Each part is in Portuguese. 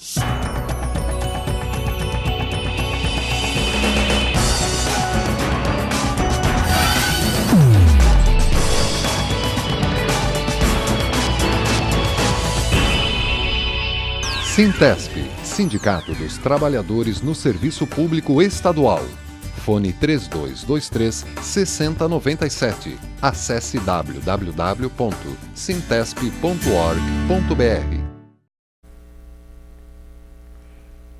Sintesp, Sindicato dos Trabalhadores no Serviço Público Estadual. Fone 3223-6097. Acesse www.sintesp.org.br.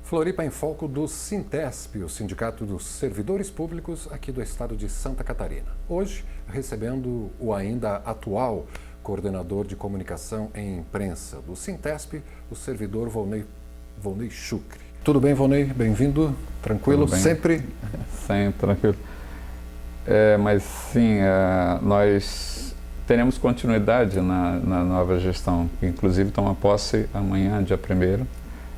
Floripa em Foco do Sintesp, o Sindicato dos Servidores Públicos aqui do estado de Santa Catarina. Hoje, recebendo o ainda atual coordenador de comunicação e imprensa do Sintesp, o servidor Volney Chucre. Tudo bem, Volney? Bem-vindo? Tranquilo? Sempre? Sempre, tranquilo. Mas sim, nós teremos continuidade na nova gestão, que inclusive toma posse amanhã, dia 1º.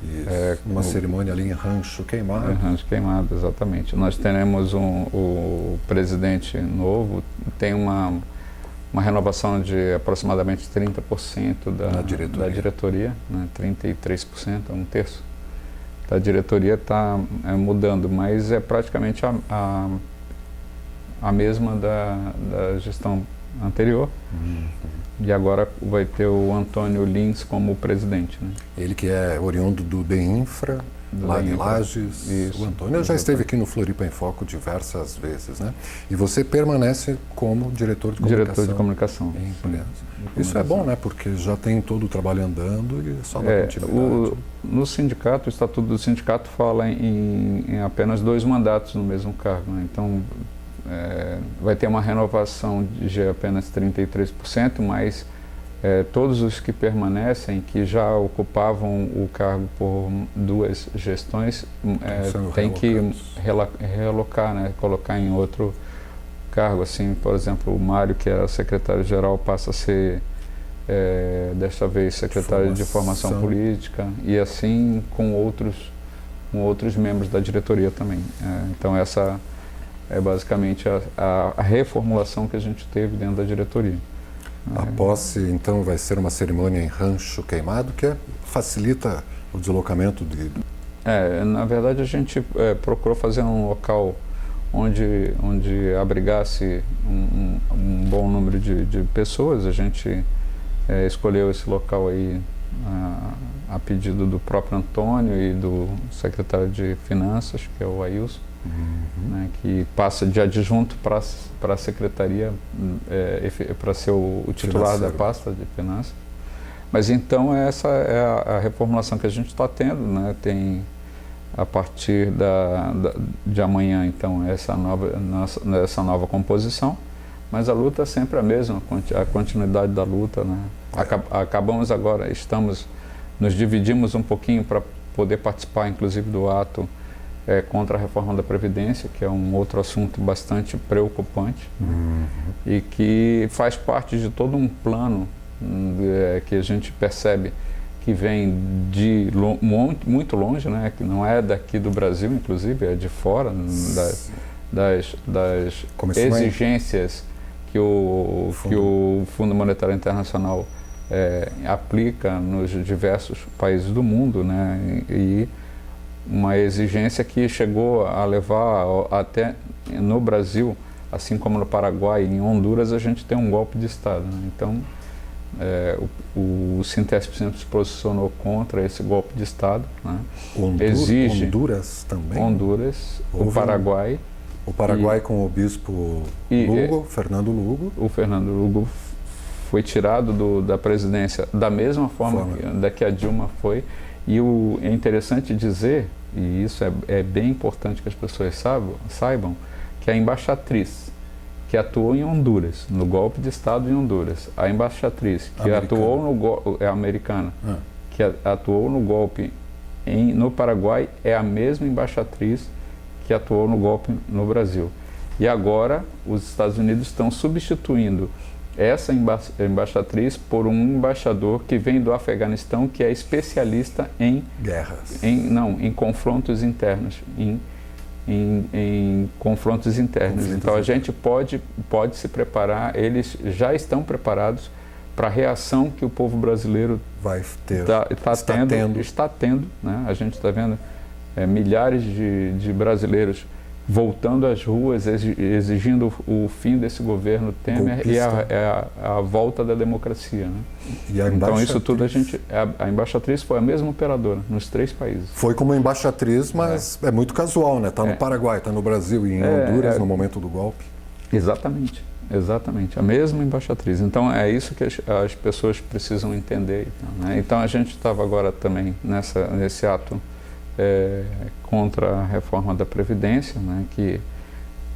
Isso, uma cerimônia ali em Rancho Queimado. Em Rancho Queimado, exatamente. Nós teremos o presidente novo, tem uma renovação de aproximadamente 30% da diretoria, né? 33%, um terço da diretoria está mudando, mas é praticamente a mesma da gestão anterior. E agora vai ter o Antônio Lins como presidente, né? Ele que é oriundo do BEINFRA, lá de Lages. Isso, o Antônio já esteve aqui no Floripa em Foco diversas vezes, né? E você permanece como diretor de comunicação. Diretor de comunicação. Isso é bom, né? Porque já tem todo o trabalho andando e só na continuidade. No sindicato, o Estatuto do Sindicato fala em apenas 2 mandatos no mesmo cargo, né? Então, vai ter uma renovação de apenas 33%, mas todos os que permanecem, que já ocupavam o cargo por 2 gestões, tem que realocar, né? Colocar em outro cargo. Assim, por exemplo, o Mário, que era secretário-geral, passa a ser, desta vez, secretário de Formação Política, e assim com outros membros da diretoria também. Então, essa é basicamente a reformulação que a gente teve dentro da diretoria. A posse, então, vai ser uma cerimônia em Rancho Queimado, que facilita o deslocamento de... Na verdade, a gente procurou fazer um local onde abrigasse um bom número de pessoas. A gente escolheu esse local aí a pedido do próprio Antônio e do secretário de Finanças, que é o Ailson. Né, que passa de adjunto para a secretaria, para ser o titular da pasta de finanças. Mas então essa é a reformulação que a gente está tendo, né? Tem a partir de amanhã, então, essa nova composição, mas a luta é sempre a mesma, a continuidade da luta, né? Acabamos agora, nos dividimos um pouquinho para poder participar, inclusive, do ato contra a reforma da Previdência, que é um outro assunto bastante preocupante, e que faz parte de todo um plano que a gente percebe que vem de muito longe, né? Que não é daqui do Brasil, inclusive, é de fora, das exigências que o Fundo Monetário Internacional aplica nos diversos países do mundo, né? E uma exigência que chegou a levar até no Brasil, assim como no Paraguai e em Honduras, a gente tem um golpe de Estado, né? Então, o Sintesp sempre se posicionou contra esse golpe de Estado, né? Honduras também? Honduras, o Paraguai. O Paraguai com o bispo Lugo, Fernando Lugo. O Fernando Lugo foi tirado da presidência da mesma forma que a Dilma foi. E é interessante dizer, e isso é bem importante que as pessoas saibam, que a embaixatriz que atuou em Honduras, no golpe de Estado em Honduras, a embaixatriz que atuou no golpe, americana, que atuou no golpe no Paraguai, é a mesma embaixatriz que atuou no golpe no Brasil. E agora os Estados Unidos estão substituindo essa embaixatriz por um embaixador que vem do Afeganistão, que é especialista em guerras, em confrontos internos, em confrontos internos. Então a gente pode se preparar, eles já estão preparados para a reação que o povo brasileiro está tendo, né? A gente está vendo milhares de brasileiros voltando às ruas, exigindo o fim desse governo Temer e a volta da democracia, né? Então isso tudo a embaixatriz foi a mesma operadora nos 3 países. Foi como embaixatriz, mas é muito casual, né? Está no Paraguai, está no Brasil e em Honduras no momento do golpe. Exatamente, a mesma embaixatriz. Então é isso que as pessoas precisam entender. Então, né? Então a gente estava agora também nesse ato contra a reforma da Previdência, né, que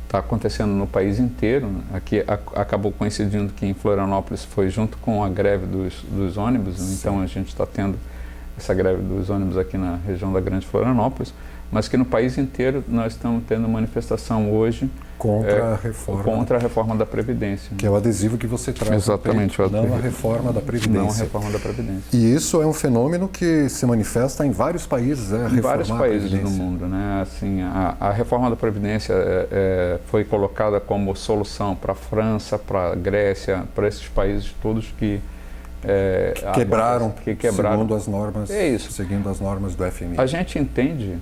está acontecendo no país inteiro. Né? Aqui acabou coincidindo que em Florianópolis foi junto com a greve dos ônibus, né? Então a gente está tendo essa greve dos ônibus aqui na região da Grande Florianópolis, mas que no país inteiro nós estamos tendo manifestação hoje contra a reforma da Previdência. Que é o adesivo que você traz. Exatamente. Não a reforma da Previdência. Não a reforma da Previdência. E isso é um fenômeno que se manifesta em vários países, em vários países do mundo, né? Assim, a reforma da Previdência foi colocada como solução para a França, para a Grécia, para esses países todos que quebraram segundo as normas, isso. seguindo as normas do FMI. A gente entende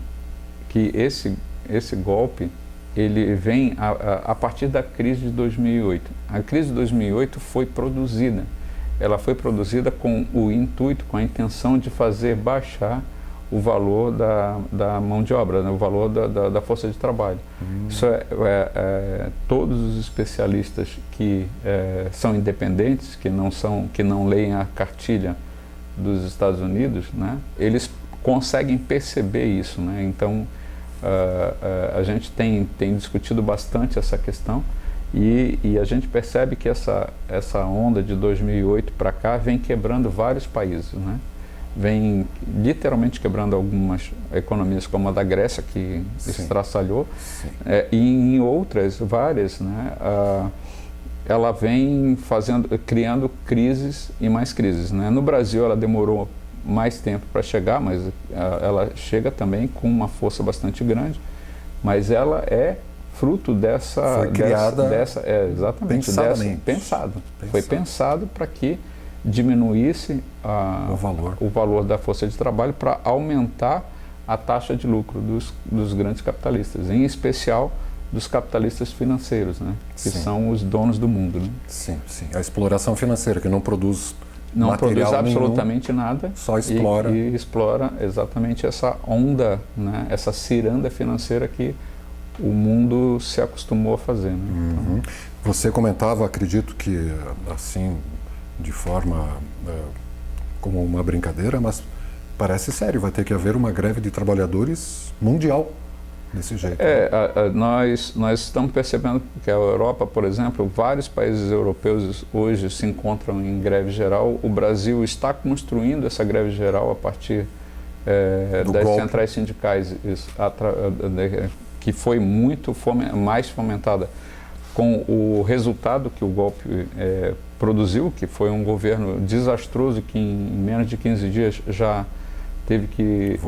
que esse golpe ele vem a partir da crise de 2008. A crise de 2008 foi produzida. Ela foi produzida com o intuito, com a intenção de fazer baixar o valor da mão de obra, né? O valor da força de trabalho. Isso todos os especialistas que são independentes, que não leem a cartilha dos Estados Unidos, né? Eles conseguem perceber isso, né? Então a gente tem discutido bastante essa questão e a gente percebe que essa onda de 2008 para cá vem quebrando vários países, né? Vem literalmente quebrando algumas economias, como a da Grécia, que estraçalhou, e em outras, várias, né? Ela vem criando crises e mais crises, né? No Brasil ela demorou mais tempo para chegar, mas ela chega também com uma força bastante grande, mas ela é fruto dessa... Foi criada exatamente, pensado. Foi pensado para que diminuísse o valor da força de trabalho para aumentar a taxa de lucro dos grandes capitalistas, em especial dos capitalistas financeiros, né? Que são os donos do mundo, né? Sim. A exploração financeira, que não produz absolutamente nada, só explora. E explora exatamente essa onda, né? Essa ciranda financeira que o mundo se acostumou a fazer, né? Então, você comentava, acredito que assim, de forma como uma brincadeira, mas parece sério, vai ter que haver uma greve de trabalhadores mundial desse jeito. Nós estamos percebendo que a Europa, por exemplo, vários países europeus hoje se encontram em greve geral. O Brasil está construindo essa greve geral a partir das centrais sindicais, que foi muito mais fomentada com o resultado que o golpe produziu, que foi um governo desastroso que em menos de 15 dias já teve que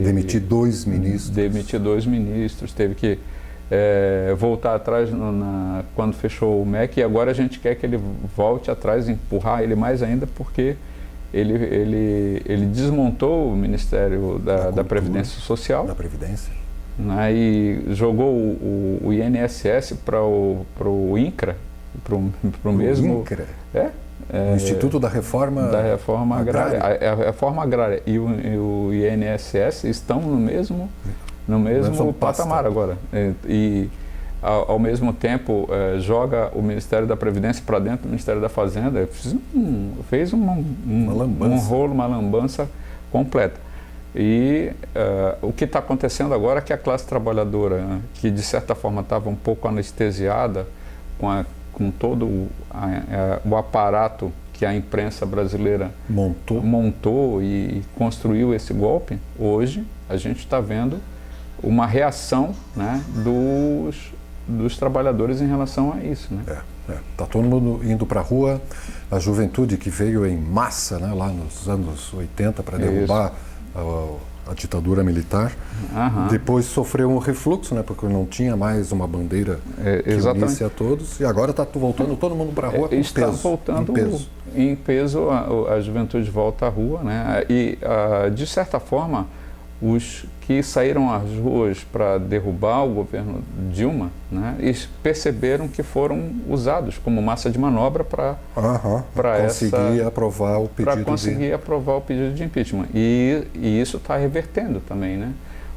demitir 2 ministros. Teve que voltar atrás quando fechou o MEC, e agora a gente quer que ele volte atrás, empurrar ele mais ainda, porque ele desmontou o Ministério da Previdência Social. Da Previdência. Né, e jogou o INSS para o INCRA, para o mesmo... INCRA? O Instituto da Reforma Agrária. A Reforma Agrária e o INSS estão no mesmo patamar agora. E ao mesmo tempo, joga o Ministério da Previdência para dentro do Ministério da Fazenda. Fez uma lambança completa. E o que está acontecendo agora é que a classe trabalhadora, né, que de certa forma estava um pouco anestesiada com todo o aparato que a imprensa brasileira montou e construiu esse golpe, hoje a gente está vendo uma reação, né, dos trabalhadores em relação a isso. Está todo mundo indo para a rua, a juventude que veio em massa, né, lá nos anos 80 para derrubar a ditadura militar. Depois sofreu um refluxo, né, porque não tinha mais uma bandeira que unisse a todos. E agora está voltando todo mundo para a rua com está peso. Voltando em peso, a juventude volta à rua, né? E, de certa forma, os que saíram às ruas para derrubar o governo Dilma, né, eles perceberam que foram usados como massa de manobra para conseguir aprovar o pedido de impeachment. E isso está revertendo também, né?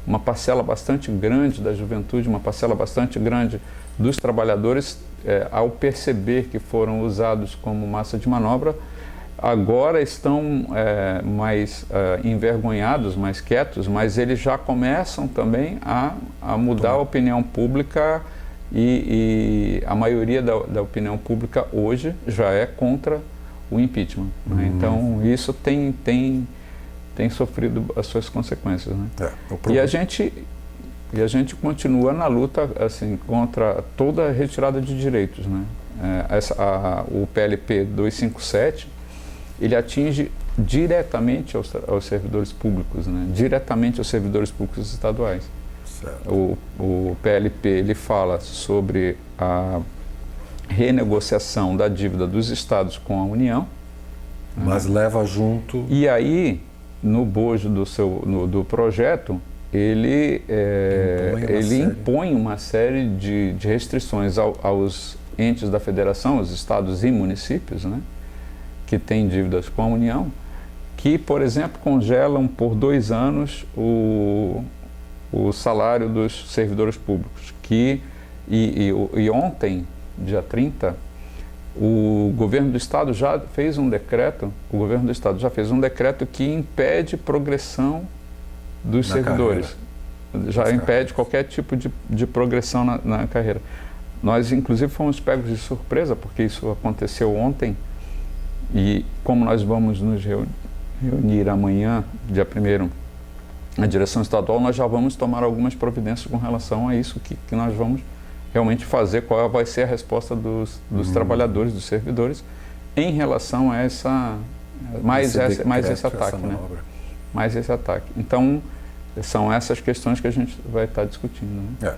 Uma parcela bastante grande da juventude, uma parcela bastante grande dos trabalhadores, ao perceber que foram usados como massa de manobra, agora estão mais envergonhados, mais quietos, mas eles já começam também a mudar a opinião pública e a maioria da opinião pública hoje já é contra o impeachment. Né? Então isso tem sofrido as suas consequências. Né? E a gente continua na luta assim, contra toda a retirada de direitos. Né? O PLP 257, ele atinge diretamente aos servidores públicos, né? Diretamente aos servidores públicos estaduais. O PLP ele fala sobre a renegociação da dívida dos estados com a União. Mas leva junto... E aí, no bojo do projeto, ele impõe uma série de restrições aos entes da federação, aos estados e municípios, né? Que têm dívidas com a União, que, por exemplo, congelam por 2 anos o salário dos servidores públicos. E ontem, dia 30, o governo do Estado já fez um decreto, que impede progressão dos servidores. Já impede qualquer tipo de progressão na carreira. Nós, inclusive, fomos pegos de surpresa, porque isso aconteceu ontem. E como nós vamos nos reunir amanhã, dia 1º, na direção estadual, nós já vamos tomar algumas providências com relação a isso que nós vamos realmente fazer, qual vai ser a resposta dos trabalhadores, dos servidores, em relação a esse ataque. Né? Mais esse ataque. Então, são essas questões que a gente vai estar discutindo. Né?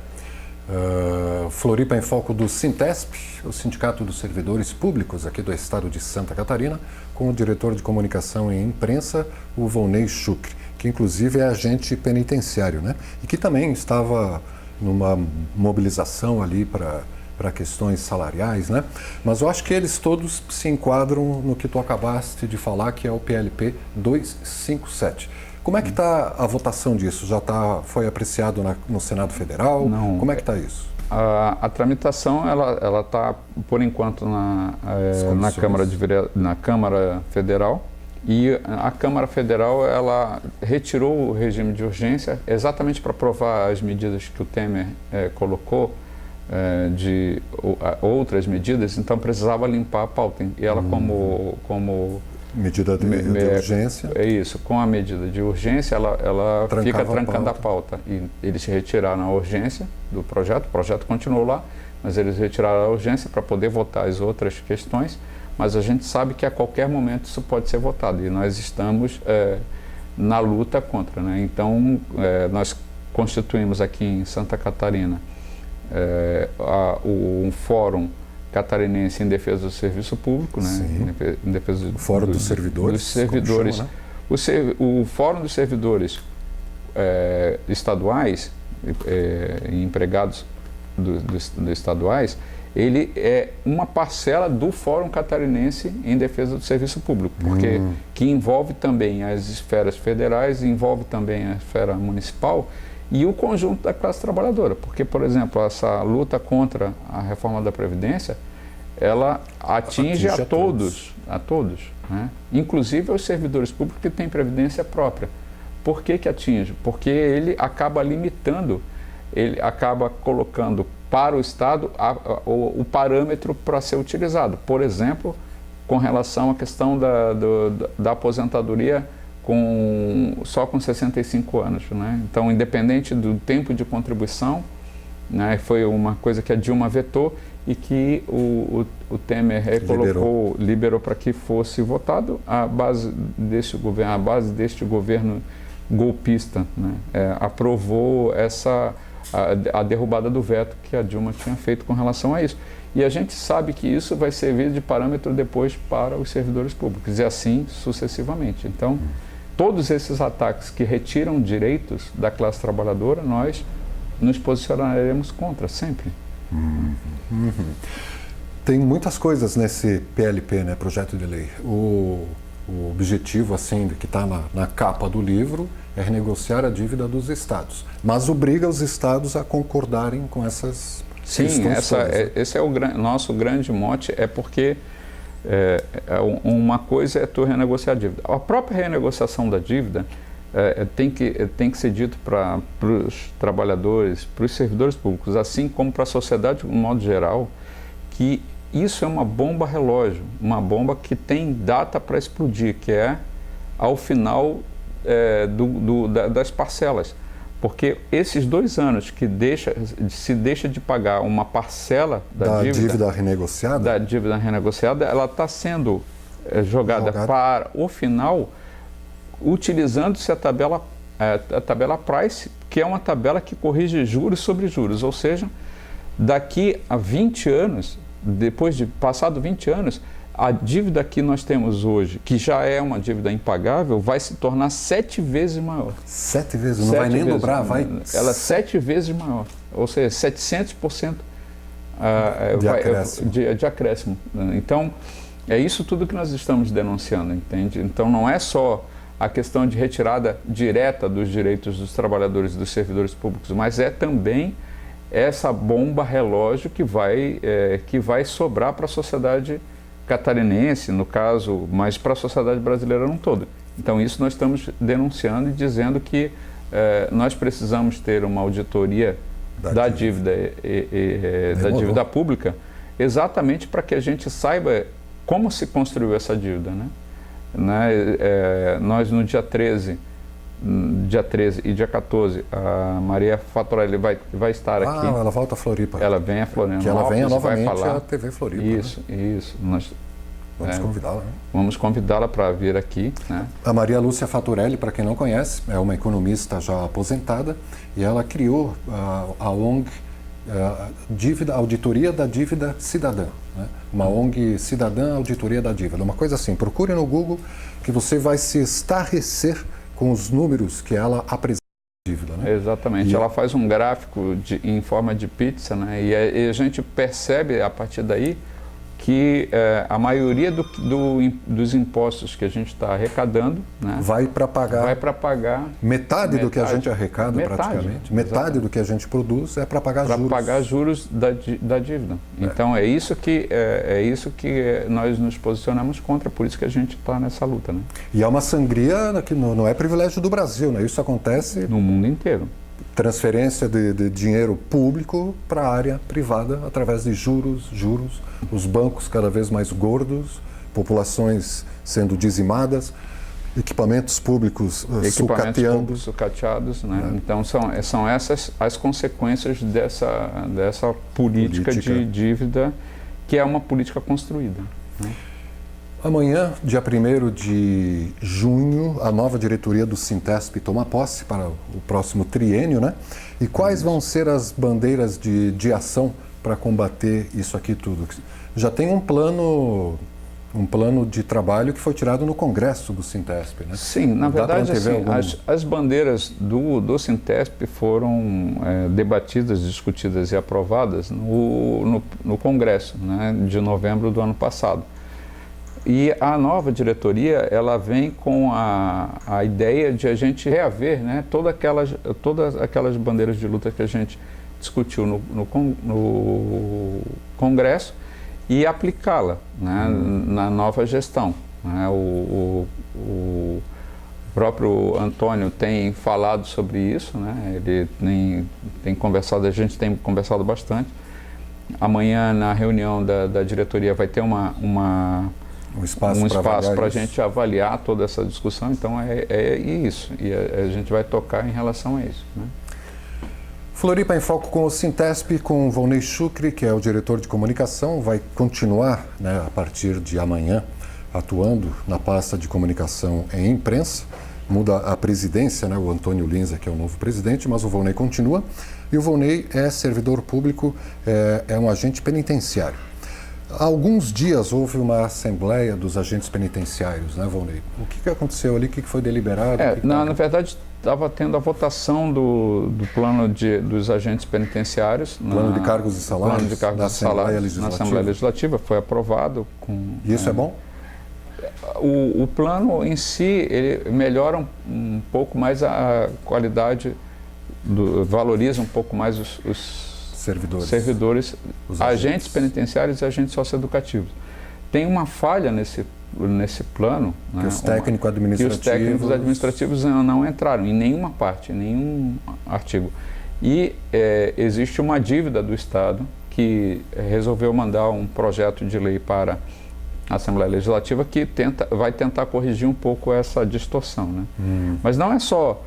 Floripa em Foco do Sintesp, o Sindicato dos Servidores Públicos aqui do estado de Santa Catarina, com o diretor de comunicação e imprensa, o Volney Chucre, que inclusive é agente penitenciário, né? E que também estava numa mobilização ali para questões salariais, né? Mas eu acho que eles todos se enquadram no que tu acabaste de falar, que é o PLP 257. Como é que está a votação disso? Já foi apreciado no Senado Federal? Não. Como é que está isso? A tramitação ela está, por enquanto, na Câmara Federal. E a Câmara Federal ela retirou o regime de urgência exatamente para aprovar as medidas que o Temer colocou, de outras medidas, então precisava limpar a pauta. E ela, como medida de urgência. É isso, com a medida de urgência ela fica trancando a pauta. E eles retiraram a urgência do projeto, o projeto continuou lá, mas eles retiraram a urgência para poder votar as outras questões, mas a gente sabe que a qualquer momento isso pode ser votado e nós estamos na luta contra. Né? Então, nós constituímos aqui em Santa Catarina um fórum catarinense em defesa do serviço público, né? Em defesa o Fórum dos Servidores. Dos servidores. Chama, né? O Fórum dos Servidores estaduais, empregados dos estaduais, ele é uma parcela do Fórum Catarinense em defesa do serviço público, porque que envolve também as esferas federais, envolve também a esfera municipal e o conjunto da classe trabalhadora, porque, por exemplo, essa luta contra a reforma da Previdência, ela atinge a todos, né? Inclusive aos servidores públicos que têm Previdência própria. Por que atinge? Porque ele acaba limitando, ele acaba colocando para o Estado o parâmetro para ser utilizado. Por exemplo, com relação à questão da aposentadoria só com 65 anos. Né? Então, independente do tempo de contribuição, né, foi uma coisa que a Dilma vetou e que o Temer liberou para que fosse votado. A base deste governo golpista, né? Aprovou a derrubada do veto que a Dilma tinha feito com relação a isso. E a gente sabe que isso vai servir de parâmetro depois para os servidores públicos, e assim sucessivamente. Então, todos esses ataques que retiram direitos da classe trabalhadora, nós nos posicionaremos contra, sempre. Tem muitas coisas nesse PLP, né, projeto de lei. O objetivo, assim, que está na capa do livro é renegociar a dívida dos estados, mas obriga os estados a concordarem com essas questões. Sim, esse é o nosso grande mote, porque uma coisa é tu renegociar a dívida. A própria renegociação da dívida tem que ser dito para os trabalhadores, para os servidores públicos, assim como para a sociedade de um modo geral, que isso é uma bomba relógio, uma bomba que tem data para explodir, que é ao final das parcelas. Porque esses 2 anos que se deixa de pagar uma parcela da dívida renegociada, ela está sendo jogada para o final, utilizando-se a tabela Price, que é uma tabela que corrige juros sobre juros, ou seja, daqui a 20 anos, depois de passado 20 anos, a dívida que nós temos hoje, que já é uma dívida impagável, vai se tornar 7 vezes maior. 7 vezes? Não vai nem dobrar, vai? Ela é 7 vezes maior, ou seja, 700% de acréscimo. Então, é isso tudo que nós estamos denunciando, entende? Então, não é só a questão de retirada direta dos direitos dos trabalhadores e dos servidores públicos, mas é também essa bomba relógio que vai sobrar para a sociedade catarinense, no caso, mas para a sociedade brasileira no todo. Então, isso nós estamos denunciando e dizendo que nós precisamos ter uma auditoria da dívida pública, exatamente para que a gente saiba como se construiu essa dívida, né? Nós, no dia 13 e dia 14, a Maria Fatorelli vai estar aqui. Ela volta a Floripa. Ela vem a Florianópolis. Que ela venha novamente vai falar. à TV Floripa. Isso, né? Isso. Vamos convidá-la. Né? Vamos convidá-la para vir aqui. Né? A Maria Lúcia Fatorelli, para quem não conhece, é uma economista já aposentada e ela criou a ONG Auditoria da Dívida Cidadã. Né? Uma ONG Cidadã Auditoria da Dívida. Uma coisa assim, procure no Google que você vai se estarrecer com os números que ela apresenta de dívida. Né? Exatamente. Ela faz um gráfico em forma de pizza, né? E a gente percebe a partir daí que a maioria dos impostos que a gente está arrecadando, né, vai para pagar metade do que a gente arrecada, praticamente. Metade do que a gente produz é para pagar juros. Para pagar juros da dívida. Então é isso que nós nos posicionamos contra, por isso que a gente está nessa luta. Né? E é uma sangria que não é privilégio do Brasil, né? Isso acontece no mundo inteiro. Transferência de dinheiro público para a área privada através de juros, os bancos cada vez mais gordos, populações sendo dizimadas, equipamentos públicos sucateados, né? Então são essas as consequências dessa política de dívida, que é uma política construída. Né? Amanhã, dia 1º de junho, a nova diretoria do Sintesp toma posse para o próximo triênio, né? E quais vão ser as bandeiras de ação para combater isso aqui tudo? Já tem um plano de trabalho que foi tirado no Congresso do Sintesp, né? Sim, na verdade, assim, as bandeiras do Sintesp foram debatidas, discutidas e aprovadas no Congresso, né, de novembro do ano passado. E a nova diretoria, ela vem com a ideia de a gente reaver, né, todas aquelas bandeiras de luta que a gente discutiu no Congresso e aplicá-la, né, na nova gestão. Né? O próprio Antônio tem falado sobre isso, né? Ele tem conversado, a gente tem conversado bastante. Amanhã, na reunião da diretoria, vai ter um espaço para a gente avaliar toda essa discussão. Então é isso, e a gente vai tocar em relação a isso. Né? Floripa em Foco com o Sintesp, com o Volney Chucre, que é o diretor de comunicação, vai continuar, né, a partir de amanhã atuando na pasta de comunicação e imprensa. muda a presidência, né? O Antônio Linza, que é o novo presidente, mas o Volney continua. E o Volney é servidor público, é um agente penitenciário. Há alguns dias houve uma assembleia dos agentes penitenciários, né, Volney? O que aconteceu ali? O que foi deliberado? Na verdade, estava tendo a votação do plano dos agentes penitenciários. Plano de cargos e salários, plano de cargos da e salários Assembleia na Assembleia Legislativa. Foi aprovado. E isso é bom? O plano em si, ele melhora um pouco mais a qualidade, valoriza um pouco mais os servidores, os agentes penitenciários e agentes socioeducativos. Tem uma falha nesse plano, que, né, os técnicos administrativos não entraram em nenhuma parte, em nenhum artigo. E existe uma dívida do Estado que resolveu mandar um projeto de lei para a Assembleia Legislativa que vai tentar corrigir um pouco essa distorção, né? Mas não é só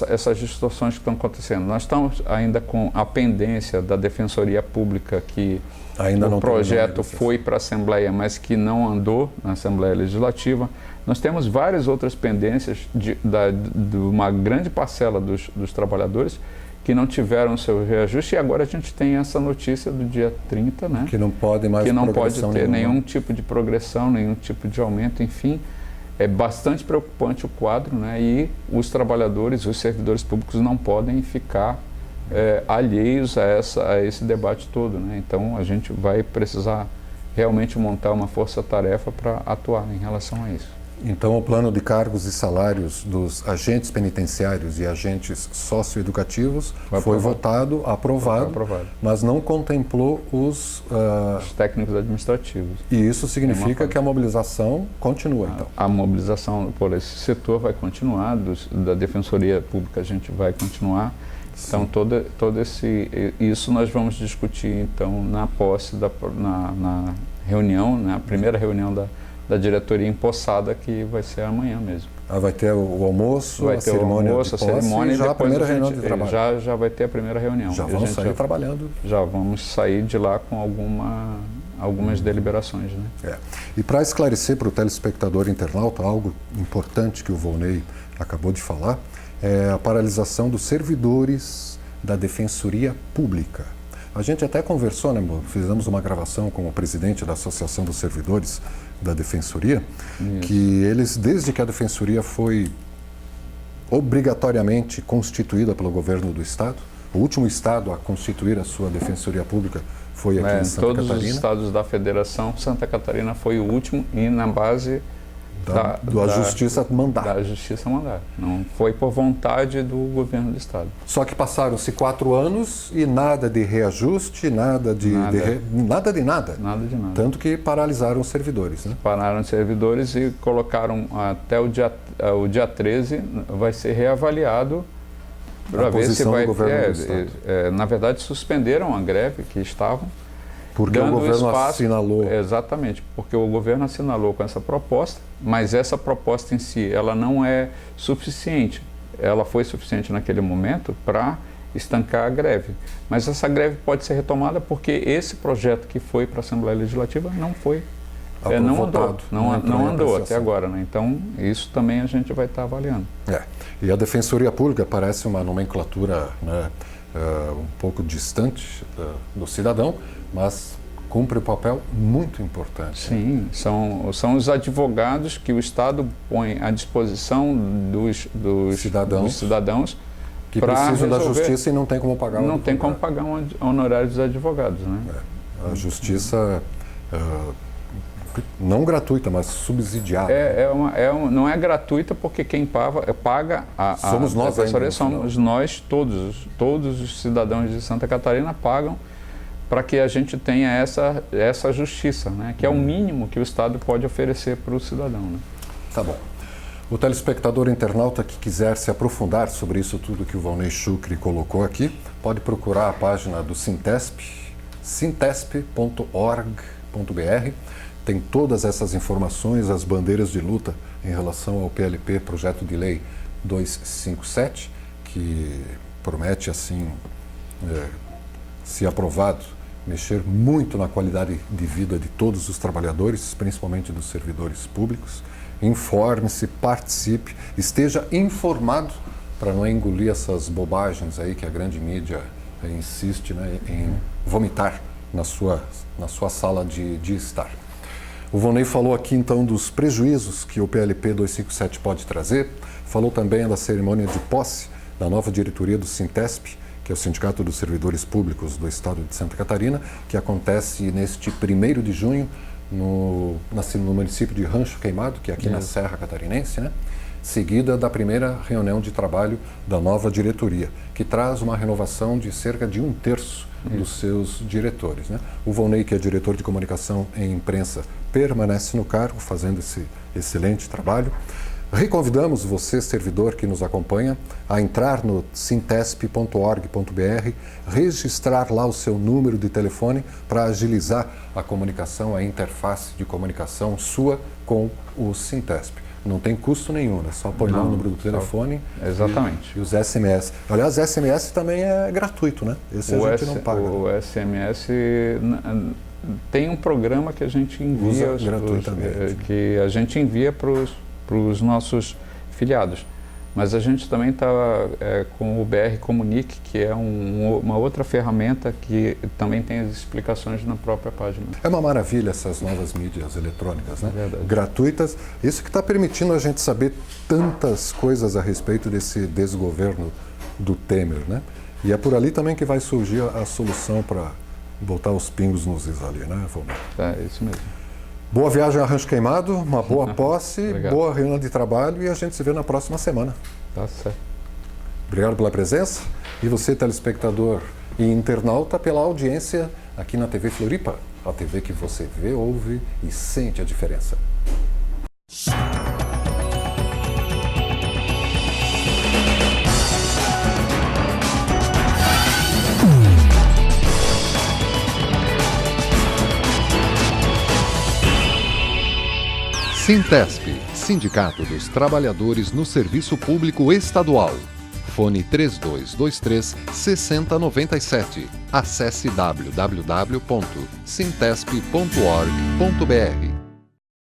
essas distorções que estão acontecendo. Nós estamos ainda com a pendência da Defensoria Pública, que o projeto foi para a Assembleia, mas que não andou na Assembleia Legislativa. Nós temos várias outras pendências de uma grande parcela dos trabalhadores que não tiveram seu reajuste, e agora a gente tem essa notícia do dia 30, né? Que não pode mais que não pode ter nenhuma. Nenhum tipo de progressão, nenhum tipo de aumento, enfim. É bastante preocupante o quadro, né? E os trabalhadores, os servidores públicos não podem ficar alheios a esse debate todo, né? Então a gente vai precisar realmente montar uma força-tarefa para atuar em relação a isso. Então o plano de cargos e salários dos agentes penitenciários e agentes socioeducativos foi votado, aprovado, mas não contemplou os técnicos administrativos. E isso significa que a mobilização continua, então? A mobilização por esse setor vai continuar, da Defensoria Pública a gente vai continuar. Então, isso nós vamos discutir, então, na posse, na reunião, na primeira reunião da diretoria empossada, que vai ser amanhã mesmo. Vai ter o almoço, vai ter a cerimônia e já a primeira reunião de trabalho. Já vai ter a primeira reunião. Já vamos sair trabalhando. Já vamos sair de lá com algumas deliberações, né? E para esclarecer para o telespectador internauta algo importante que o Volney acabou de falar, é a paralisação dos servidores da Defensoria Pública. A gente até conversou, né, fizemos uma gravação com o presidente da Associação dos Servidores da Defensoria, que eles, desde que a Defensoria foi obrigatoriamente constituída pelo governo do Estado, o último Estado a constituir a sua Defensoria Pública foi aqui em Santa Catarina. Todos os estados da Federação, Santa Catarina foi o último e na base da Justiça mandar. Da Justiça mandar. Não foi por vontade do governo do Estado. Só que passaram-se 4 anos e nada de reajuste, nada de nada. Tanto que paralisaram os servidores, né? Pararam os servidores e colocaram até o dia 13, vai ser reavaliado para ver se vai... na verdade, suspenderam a greve que estavam. Porque o governo assinalou. Exatamente, porque o governo assinalou com essa proposta, mas essa proposta em si, ela não é suficiente. Ela foi suficiente naquele momento para estancar a greve. Mas essa greve pode ser retomada porque esse projeto que foi para a Assembleia Legislativa não foi, não andou até agora, né? Então, isso também a gente vai estar avaliando. E a Defensoria Pública parece uma nomenclatura, né, um pouco distante do cidadão, mas cumpre um papel muito importante. Sim, são os advogados que o Estado põe à disposição dos cidadãos que precisam da justiça e não tem como pagar. Não tem como pagar um honorário dos advogados, né? A justiça não gratuita, mas subsidiada. Não é gratuita porque quem paga somos nós, somos nós, todos os cidadãos de Santa Catarina pagam para que a gente tenha essa justiça, né? Que é o mínimo que o Estado pode oferecer para o cidadão, né? Tá bom. O telespectador internauta que quiser se aprofundar sobre isso tudo que o Volney Chucri colocou aqui, pode procurar a página do Sintesp, sintesp.org.br. Tem todas essas informações, as bandeiras de luta em relação ao PLP, Projeto de Lei 257, que promete, assim, se aprovado, mexer muito na qualidade de vida de todos os trabalhadores, principalmente dos servidores públicos. informe-se, participe, esteja informado para não engolir essas bobagens aí que a grande mídia insiste, né, em vomitar na sua sala de estar. O Vonei falou aqui então dos prejuízos que o PLP 257 pode trazer, falou também da cerimônia de posse da nova diretoria do Sintesp, que é o Sindicato dos Servidores Públicos do Estado de Santa Catarina, que acontece neste 1º de junho no município de Rancho Queimado, que é aqui na Serra Catarinense, né? Seguida da primeira reunião de trabalho da nova diretoria, que traz uma renovação de cerca de 1/3 dos seus diretores, né? O Vonei, que é diretor de comunicação e imprensa, permanece no cargo, fazendo esse excelente trabalho. Reconvidamos você, servidor que nos acompanha, a entrar no sintesp.org.br, registrar lá o seu número de telefone para agilizar a comunicação, a interface de comunicação sua com o Sintesp. Não tem custo nenhum, é só pôr lá o número do telefone. Exatamente. E os SMS. Aliás, SMS também é gratuito, né? Esse a gente não paga. O SMS tem um programa que a gente envia gratuitamente. Que a gente envia para os nossos filiados. Mas a gente também está com o BR Comunique, que é uma outra ferramenta que também tem as explicações na própria página. É uma maravilha essas novas mídias eletrônicas, né? Verdade. Gratuitas. Isso que está permitindo a gente saber tantas coisas a respeito desse desgoverno do Temer, né? E é por ali também que vai surgir a solução para botar os pingos nos is ali, né, Valmir? É isso mesmo. Boa viagem a Rancho Queimado, uma boa posse, boa reunião de trabalho e a gente se vê na próxima semana. Tá certo. Obrigado pela presença e você, telespectador e internauta, pela audiência aqui na TV Floripa, a TV que você vê, ouve e sente a diferença. Sintesp, Sindicato dos Trabalhadores no Serviço Público Estadual. Fone 3223-6097. Acesse www.sintesp.org.br.